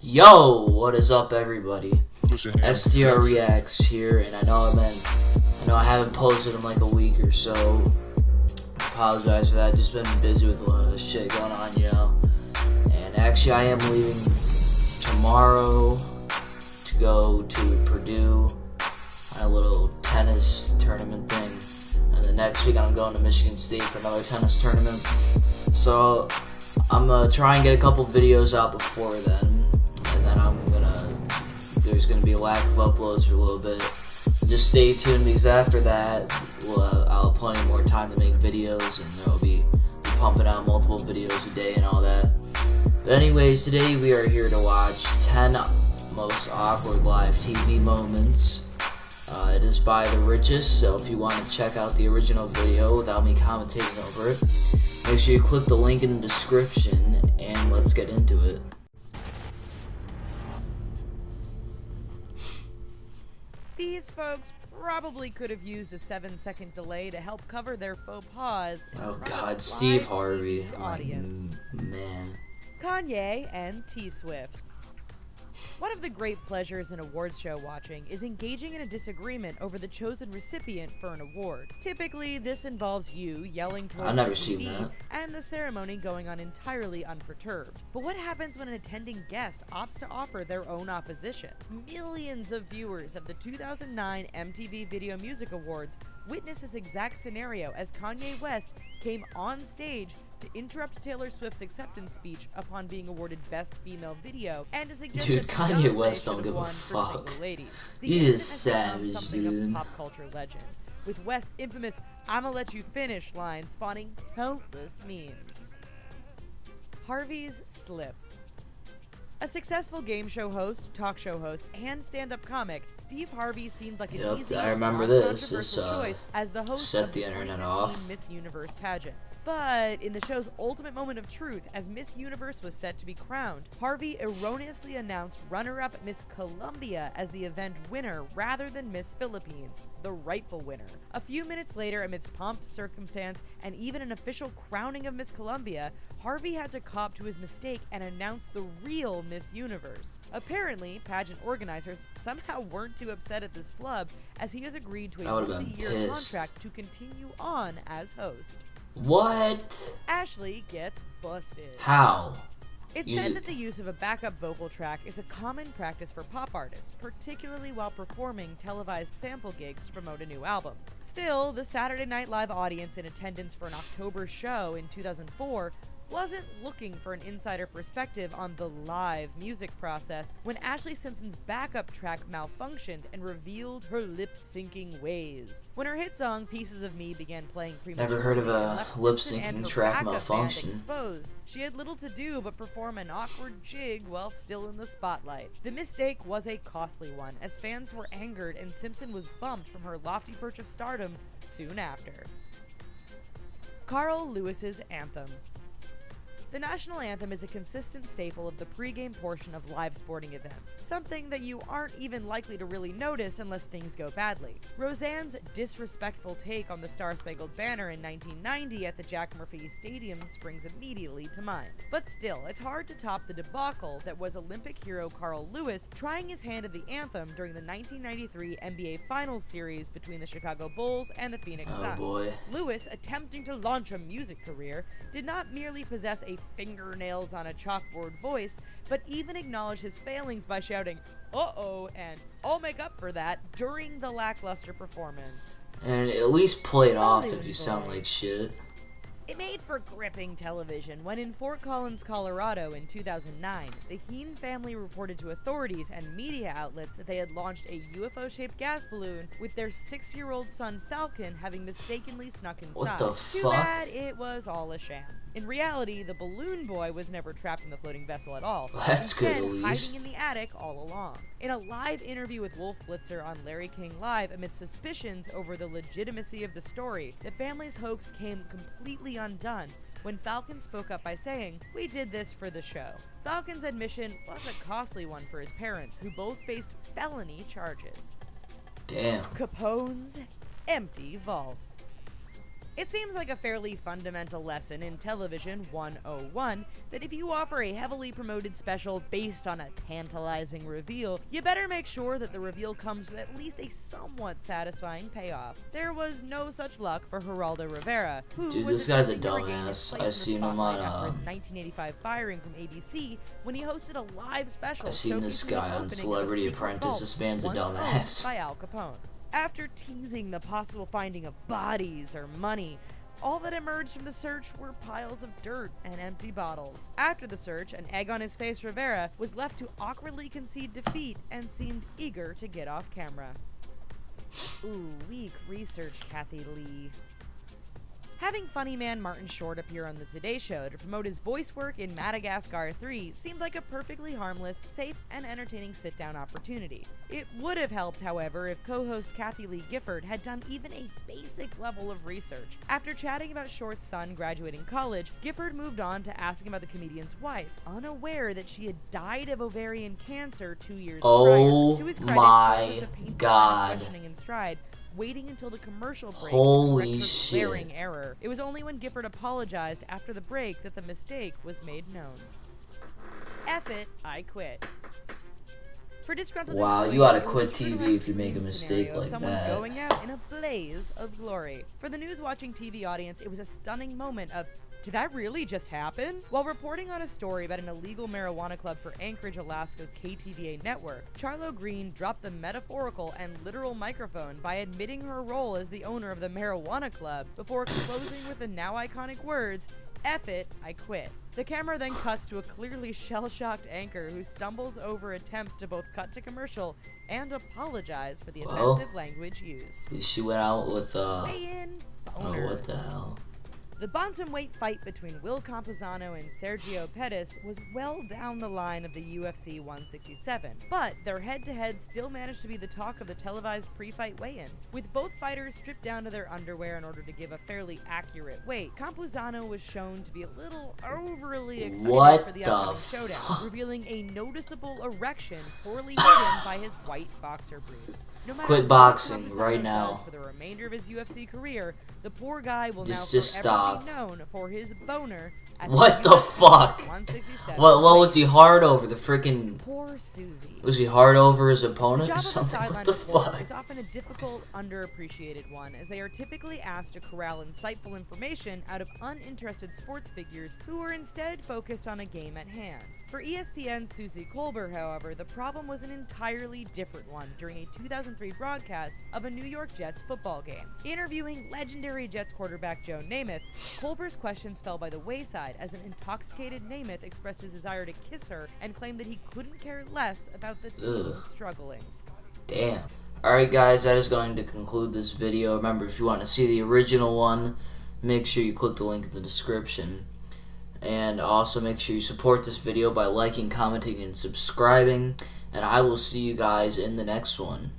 Yo, what is up, everybody? Push your hand. STR Reacts here, and I know I haven't posted in like a week or so. Apologize for that. Just been busy with a lot of shit going on, And actually, I am leaving tomorrow to go to Purdue on a little tennis tournament thing, and the next week I'm going to Michigan State for another tennis tournament. So I'm gonna try and get a couple videos out before then, and then there's gonna be a lack of uploads for a little bit. Just stay tuned, because after that I'll have plenty more time to make videos, and there'll be pumping out multiple videos a day and all that. But anyways, today we are here to watch 10 most awkward live TV moments. It is by The Richest, so if you want to check out the original video without me commentating over it, make sure you click the link in the description, and let's get into it. These folks probably could have used a 7-second delay to help cover their faux pas. Oh God, Steve Harvey. TV audience. Man. Kanye and T-Swift. One of the great pleasures in awards show watching is engaging in a disagreement over the chosen recipient for an award. Typically, this involves you yelling towards I've never the seen TV that. and the ceremony going on entirely unperturbed. But what happens when an attending guest opts to offer their own opposition? Millions of viewers of the 2009 MTV Video Music Awards witnessed this exact scenario as Kanye West came on stage to interrupt Taylor Swift's acceptance speech upon being awarded Best Female Video, and to suggest Dude, that Kanye Beyoncé West should don't have give a won for fuck. Single Ladies. The He incident is has become savage, something dude. of pop culture legend, with West's infamous "I'ma let you finish" line spawning countless memes. Harvey's slip. A successful game show host, talk show host, and stand-up comic, Steve Harvey seemed like an Yep, easy, I remember this. non-controversial This, choice as the host set of the the internet 2015 off. Miss Universe pageant. But in the show's ultimate moment of truth, as Miss Universe was set to be crowned, Harvey erroneously announced runner-up Miss Colombia as the event winner rather than Miss Philippines, the rightful winner. A few minutes later, amidst pomp, circumstance, and even an official crowning of Miss Colombia, Harvey had to cop to his mistake and announce the real Miss Universe. Apparently, pageant organizers somehow weren't too upset at this flub, as he has agreed to I a would've been multi-year pissed. contract to continue on as host. What? Ashley gets busted. How? It's You said did- that the use of a backup vocal track is a common practice for pop artists, particularly while performing televised sample gigs to promote a new album. Still, the Saturday Night Live audience in attendance for an October show in 2004 wasn't looking for an insider perspective on the live music process when Ashley Simpson's backup track malfunctioned and revealed her lip-syncing ways. When her hit song "Pieces of Me" began playing prematurely Never heard of a and left Simpson and lip-syncing her track backup band malfunction. exposed, she had little to do but perform an awkward jig while still in the spotlight. The mistake was a costly one, as fans were angered and Simpson was bumped from her lofty perch of stardom soon after. Carl Lewis's anthem. The national anthem is a consistent staple of the pregame portion of live sporting events, something that you aren't even likely to really notice unless things go badly. Roseanne's disrespectful take on the Star-Spangled Banner in 1990 at the Jack Murphy Stadium springs immediately to mind. But still, it's hard to top the debacle that was Olympic hero Carl Lewis trying his hand at the anthem during the 1993 NBA Finals series between the Chicago Bulls and the Phoenix Oh Suns. boy. Lewis, attempting to launch a music career, did not merely possess a fingernails on a chalkboard voice, but even acknowledged his failings by shouting, "Uh-oh," and "I'll make up for that" during the lackluster performance. And at least play it off if Hollywood you sound boy. like shit. It made for gripping television when in Fort Collins, Colorado in 2009, the Heen family reported to authorities and media outlets that they had launched a UFO-shaped gas balloon with their 6-year-old son Falcon having mistakenly snuck inside. What the Too fuck? bad it was all a sham. In reality, the balloon boy was never trapped in the floating vessel at all. That's good, Instead, at least. hiding in the attic all along. In a live interview with Wolf Blitzer on Larry King Live amid suspicions over the legitimacy of the story, the family's hoax came completely undone when Falcon spoke up by saying, "We did this for the show." Falcon's admission was a costly one for his parents, who both faced felony charges. Damn. Capone's empty vault. It seems like a fairly fundamental lesson in television 101 that if you offer a heavily promoted special based on a tantalizing reveal, you better make sure that the reveal comes with at least a somewhat satisfying payoff. There was no such luck for Geraldo Rivera, who Dude, was this guy's a attempting to regain his dumbass. place I in the seen him spotlight on, after his 1985 firing from ABC when he hosted a live special. I seen this showcasing the guy on opening of a Celebrity secret Apprentice. vault This man's a once owned dumbass. by Al Capone. After teasing the possible finding of bodies or money, all that emerged from the search were piles of dirt and empty bottles. After the search, an egg on his face Rivera was left to awkwardly concede defeat and seemed eager to get off camera. Ooh, weak research, Kathy Lee. Having funny man Martin Short appear on The Today Show to promote his voice work in Madagascar 3 seemed like a perfectly harmless, safe, and entertaining sit-down opportunity. It would have helped, however, if co-host Kathy Lee Gifford had done even a basic level of research. After chatting about Short's son graduating college, Gifford moved on to asking about the comedian's wife, unaware that she had died of ovarian cancer 2 years prior. To his credit, my Short took the painful God. questioning in stride, waiting until the commercial break Holy to correct her shit. glaring error. It was only when Gifford apologized after the break that the mistake was made known. F it, I quit. For disgruntled Wow, employees, you oughta it was quit a true TV life if you make a dream mistake scenario of like someone that. going out in a blaze of glory. For the news-watching TV audience, it was a stunning moment of, did that really just happen? While reporting on a story about an illegal marijuana club for Anchorage, Alaska's KTVA network, Charlo Green dropped the metaphorical and literal microphone by admitting her role as the owner of the marijuana club before closing with the now iconic words, F it, I quit. The camera then cuts to a clearly shell-shocked anchor who stumbles over attempts to both cut to commercial and apologize for the offensive language used. She went out with, Weigh in, oh, boner. what the hell? The bantamweight fight between Will Campuzano and Sergio Pettis was well down the line of the UFC 167, but their head-to-head still managed to be the talk of the televised pre-fight weigh-in. With both fighters stripped down to their underwear in order to give a fairly accurate weight, Campuzano was shown to be a little overly excited What for the the upcoming showdown, revealing a noticeable erection poorly hidden by his white boxer briefs. No matter Quit what boxing Campuzano right does now. for the remainder of his UFC career, the poor guy will Just now stop. forever be known for his boner at What the UFC fuck? 167. What was he hard over? The freaking... Poor Susie. Was he hard over his The opponent job or of a something? What sideline the reporter fuck? is often a difficult, underappreciated one, as they are typically asked to corral insightful information out of uninterested sports figures who are instead focused on a game at hand. For ESPN's Susie Kolber, however, the problem was an entirely different one during a 2003 broadcast of a New York Jets football game. Interviewing legendary Jets quarterback Joe Namath, Kolber's questions fell by the wayside as an intoxicated Namath expressed his desire to kiss her and claimed that he couldn't care less about the team Ugh. struggling. Damn. Alright guys, that is going to conclude this video. Remember, if you want to see the original one, make sure you click the link in the description. And also make sure you support this video by liking, commenting, and subscribing. And I will see you guys in the next one.